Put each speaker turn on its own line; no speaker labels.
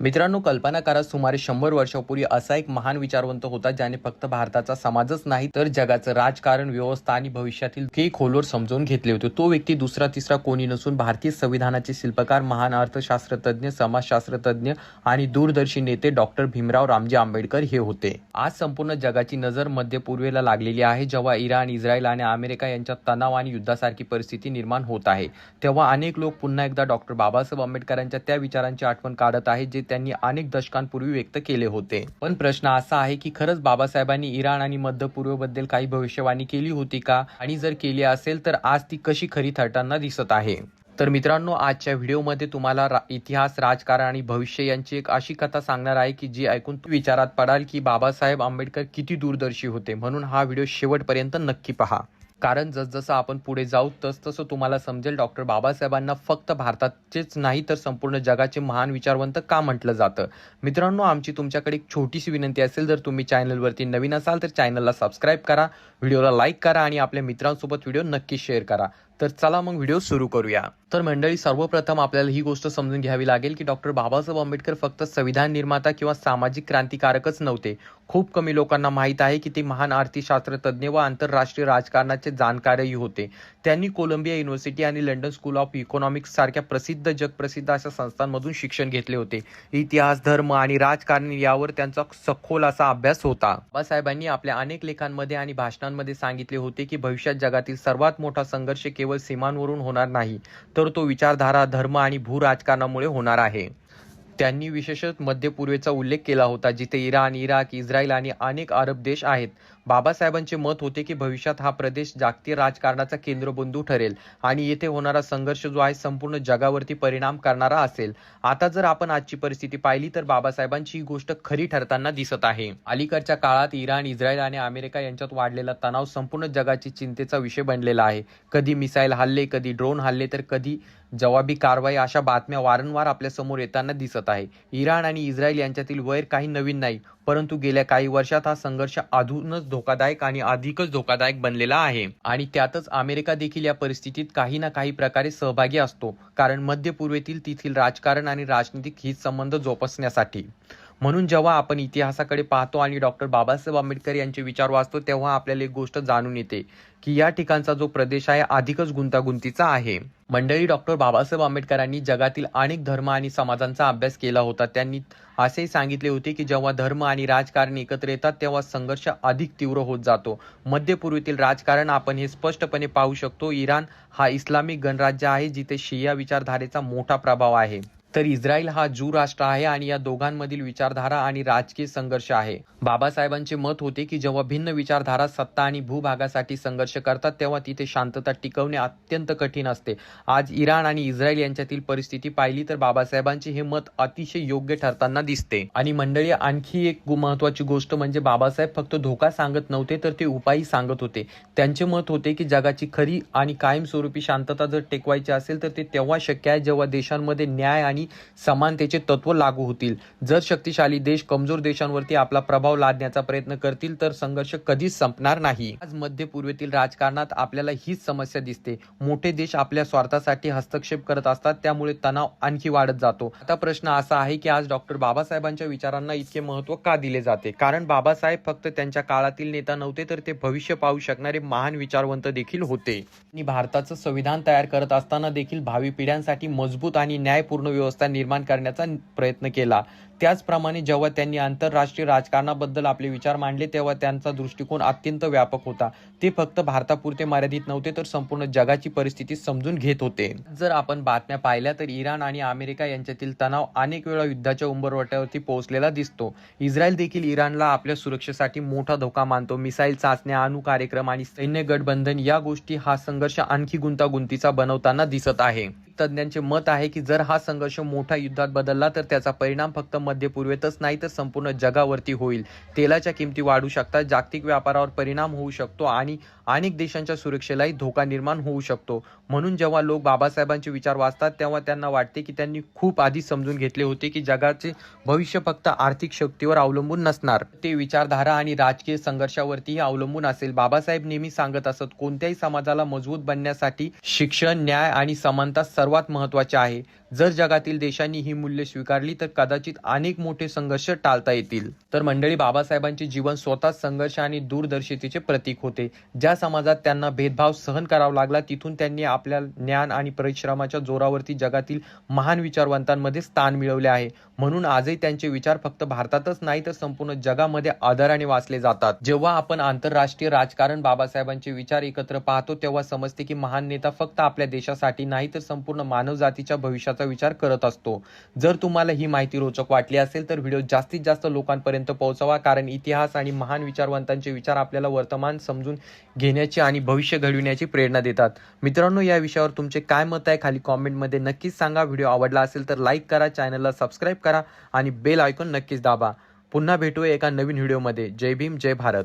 मित्रांनो, कल्पना करा, सुमारे 100 वर्षांपूर्वी असा एक महान विचारवंत होता ज्याने फक्त भारताचा समाजच नाही तर जगाचं राजकारण, व्यवस्था आणि भविष्यातील काही खोलवर समजून घेतले होते. तो व्यक्ती दुसरा तिसरा कोणी नसून भारतीय संविधानाचे शिल्पकार, महान अर्थशास्त्रज्ञ, समाजशास्त्रज्ञ आणि दूरदर्शी नेते डॉक्टर भीमराव रामजी आंबेडकर हे होते. आज संपूर्ण जगाची नजर मध्य पूर्वेला लागलेली आहे. जेव्हा इराण, इस्रायल आणि अमेरिका यांच्यात तणाव आणि युद्धासारखी परिस्थिती निर्माण होत आहे, तेव्हा अनेक लोक पुन्हा एकदा डॉक्टर बाबासाहेब आंबेडकरांच्या त्या विचारांची आठवण काढत आहेत जे त्यांनी अनेक दशकांपूर्वी व्यक्त केले होते. पण प्रश्न असा आहे की खरंच बाबासाहेबांनी इराण आणि मध्य पूर्वेबद्दल काही भविष्यवाणी केली होती का, आणि जर केली असेल तर आज ती कशी खरी ठरताना दिसत आहे. तर मित्रांनो, आजच्या व्हिडिओमध्ये तुम्हाला इतिहास, राजकारण आणि भविष्य यांची एक अशी कथा सांगणार आहे की जी ऐकून विचारात पडाल की बाबासाहेब आंबेडकर किती दूरदर्शी होते. म्हणून हा व्हिडिओ शेवटपर्यंत नक्की पहा, कारण जसजसं आपण पुढे जाऊ तसतसं तुम्हाला समजेल डॉक्टर बाबासाहेबांना फक्त भारताचेच नाही तर संपूर्ण जगाचे महान विचारवंत का म्हटलं जातं. मित्रांनो, आमची तुमच्याकडे एक छोटीशी विनंती असेल, जर तुम्ही चॅनलवरती नवीन असाल तर चॅनलला सबस्क्राईब करा, व्हिडिओला लाईक करा आणि आपल्या मित्रांसोबत व्हिडिओ नक्की शेअर करा. तर चला मग व्हिडिओ सुरू करूया. तर मंडळी, सर्वप्रथम आपल्याला ही गोष्ट समजून घ्यावी लागेल की डॉक्टर बाबासाहेब आंबेडकर फक्त संविधान निर्माता किंवा सामाजिक क्रांतिकारकच नव्हते. खूप कमी लोकांना माहीत आहे की ते महान अर्थशास्त्रज्ञ व आंतरराष्ट्रीय राजकारणाचे जाणकारही होते. त्यांनी कोलंबिया युनिव्हर्सिटी आणि लंडन स्कूल ऑफ इकॉनॉमिक्स सारख्या जगप्रसिद्ध अशा संस्थांमधून शिक्षण घेतले होते. इतिहास, धर्म आणि राजकारण यावर त्यांचा सखोल असा अभ्यास होता. बाबासाहेबांनी आपल्या अनेक लेखांमध्ये आणि भाषणांमध्ये सांगितले होते की भविष्यात जगातील सर्वात मोठा संघर्ष केवळ सीमांवरून होणार नाही, तर तो विचारधारा, धर्म आणि भू राजकारणामुळे होणार आहे. त्यांनी विशेषतः मध्य पूर्वेचा उल्लेख केला होता, जिथे इराण, इराक, इस्रायल आणि अनेक अरब देश आहेत. बाबासाहेबांचे मत होते की भविष्यात हा प्रदेश जागतिक राजकारणाचा केंद्रबिंदू ठरेल आणि येथे होणारा संघर्ष जो आहे संपूर्ण जगावरती परिणाम करणारा असेल. आता जर आपण आजची परिस्थिती पाहिली तर बाबासाहेबांची ही गोष्ट खरी ठरताना दिसत आहे. अलीकडच्या काळात इराण, इस्रायल आणि अमेरिका यांच्यात वाढलेला तणाव संपूर्ण जगाची चिंतेचा विषय बनलेला आहे. कधी मिसाईल हल्ले, कधी ड्रोन हल्ले, तर कधी जवाबी कारवाई, अशा बातम्या वारंवार आपल्या समोर येताना दिसत आहे. इराण आणि इस्रायल यांच्यातील वैर काही नवीन नाही, परंतु गेल्या काही वर्षात हा संघर्ष अजूनच धोकादायक आणि अधिकच धोकादायक बनलेला आहे. आणि त्यातच अमेरिका देखील या परिस्थितीत काही ना काही प्रकारे सहभागी असतो, कारण मध्य पूर्वेतील तेथील राजकारण आणि राजनीतिक हित संबंध जोपासण्यासाठी. म्हणून जेव्हा आपण इतिहासाकडे पाहतो आणि डॉक्टर बाबासाहेब आंबेडकर यांचे विचार वाचतो, तेव्हा आपल्याला एक गोष्ट जाणून येते की या ठिकाणचा जो प्रदेश आहे अधिकच गुंतागुंतीचा आहे. मंडळी, डॉक्टर बाबासाहेब आंबेडकरांनी जगातील अनेक धर्म आणि समाजांचा अभ्यास केला होता. त्यांनी असेही सांगितले होते की जेव्हा धर्म आणि राजकारण एकत्र येतात तेव्हा संघर्ष अधिक तीव्र होत जातो. मध्य पूर्वेतील राजकारण आपण हे स्पष्टपणे पाहू शकतो. इराण हा इस्लामिक गणराज्य आहे जिथे शिया विचारधारेचा मोठा प्रभाव आहे, तर इस्रायल हा ज्यू राष्ट्र आहे आणि या दोघांमधील विचारधारा आणि राजकीय संघर्ष आहे. बाबासाहेबांचे मत होते की जेव्हा भिन्न विचारधारा सत्ता आणि भूभागासाठी संघर्ष करतात तेव्हा तिथे शांतता टिकवणे अत्यंत कठीण असते. आज इराण आणि इस्रायल यांच्यातील परिस्थिती पाहिली तर बाबासाहेबांचे हे मत अतिशय योग्य ठरताना दिसते. आणि मंडळी, आणखी एक महत्वाची गोष्ट म्हणजे बाबासाहेब फक्त धोका सांगत नव्हते तर ते उपायही सांगत होते. त्यांचे मत होते की जगाची खरी आणि कायमस्वरूपी शांतता जर टिकवायची असेल तर ते तेव्हा शक्य आहे जेव्हा देशांमध्ये न्याय आणि समानतेचे तत्व लागू होतील. जर शक्तिशाली देश कमजोर देशांवरती आपला प्रभाव लादण्याचा प्रयत्न करतील तर संघर्ष कधीच संपणार नाही. आज मध्य पूर्वेतील राजकारणात आपल्याला हीच समस्या दिसते. मोठे देश आपल्या स्वार्थासाठी हस्तक्षेप करत असतात, त्यामुळे तणाव आणखी वाढत जातो. आता प्रश्न असा आहे की आज डॉक्टर बाबासाहेबांच्या विचारांना इतके महत्त्व का दिले जाते? कारण बाबासाहेब फक्त त्यांच्या काळातील नेता नव्हते तर ते भविष्य पाहू शकणारे महान विचारवंत देखील होते. त्यांनी भारताचं संविधान तयार करत असताना देखील भावी पिढ्यांसाठी मजबूत आणि न्यायपूर्ण व्यवस्था निर्माण करण्याचा प्रयत्न केला. त्याचप्रमाणे जेव्हा त्यांनी आंतरराष्ट्रीय राजकारणाबद्दल आपले विचार मांडले तेव्हा त्यांचा दृष्टिकोन अत्यंत व्यापक होता. ते फक्त भारतापुरते मर्यादित नव्हते तर संपूर्ण जगाची परिस्थिती समजून घेत होते. जर आपण बातम्या पाहिल्या तर इराण आणि अमेरिका यांच्यातील तणाव अनेक वेळा युद्धाच्या उंबरवट्यावरती पोहोचलेला दिसतो. इस्रायल देखील इराणला आपल्या सुरक्षेसाठी मोठा धोका मानतो. मिसाईल चाचण्या, अणु कार्यक्रम आणि सैन्य गठबंधन या गोष्टी हा संघर्ष आणखी गुंतागुंतीचा बनवताना दिसत आहे. तज्ञांचे मत आहे की जर हा संघर्ष मोठ्या युद्धात बदलला तर त्याचा परिणाम फक्त मध्य पूर्वेतच नाही तर संपूर्ण जगावरती होईल. तेलाच्या किमती वाढू शकतात, जागतिक व्यापारावर परिणाम होऊ शकतो आणि अनेक देशांच्या सुरक्षेलाही धोका निर्माण होऊ शकतो. म्हणून जेव्हा लोक बाबासाहेबांचे विचार वाचतात तेव्हा त्यांना वाटते की त्यांनी खूप आधी समजून घेतले होते की जगाचे भविष्य फक्त आर्थिक शक्तीवर अवलंबून नसणार, ते विचारधारा आणि राजकीय संघर्षावरतीही अवलंबून असेल. बाबासाहेब नेहमी सांगत असत, कोणत्याही समाजाला मजबूत बनण्यासाठी शिक्षण, न्याय आणि समानता सर्वात महत्त्वाचे आहे. जर जगातील देशांनी ही मूल्ये स्वीकारली तर कदाचित अनेक मोठे संघर्ष टाळता येतील. तर मंडळी, बाबासाहेबांचे जीवन स्वतःच संघर्ष आणि दूरदर्शितेचे प्रतीक होते. ज्या समाजात त्यांना भेदभाव सहन करावा लागला, तिथून त्यांनी आपल्या ज्ञान आणि परिश्रमाच्या जोरावरती जगातील महान विचारवंतांमध्ये स्थान मिळवले आहे. म्हणून आजही त्यांचे विचार फक्त भारतातच नाही तर संपूर्ण जगामध्ये आदराने वाचले जातात. जेव्हा आपण आंतरराष्ट्रीय राजकारण बाबासाहेबांचे विचार एकत्र पाहतो, तेव्हा समजते की महान नेता फक्त आपल्या देशासाठी नाही तर संपूर्ण मानवजातीच्या भविष्याचा विचार करत असतो. जर तुम्हाला ही माहिती रोचक वाटली असेल तर व्हिडिओ जास्तीत जास्त लोकांपर्यंत पोहोचवा, कारण इतिहास आणि महान विचारवंतांचे विचार आपल्याला वर्तमान समजून घेण्याची आणि भविष्य घडविण्याची प्रेरणा देतात. मित्रांनो, या विषयावर तुमचे काय मत आहे खाली कॉमेंटमध्ये नक्कीच सांगा. व्हिडिओ आवडला असेल तर लाईक करा, चॅनलला सबस्क्राईब करा आणि बेल आयकॉन नक्कीच दाबा. पुन्हा भेटूया एका नवीन व्हिडिओमध्ये. जय भीम, जय भारत.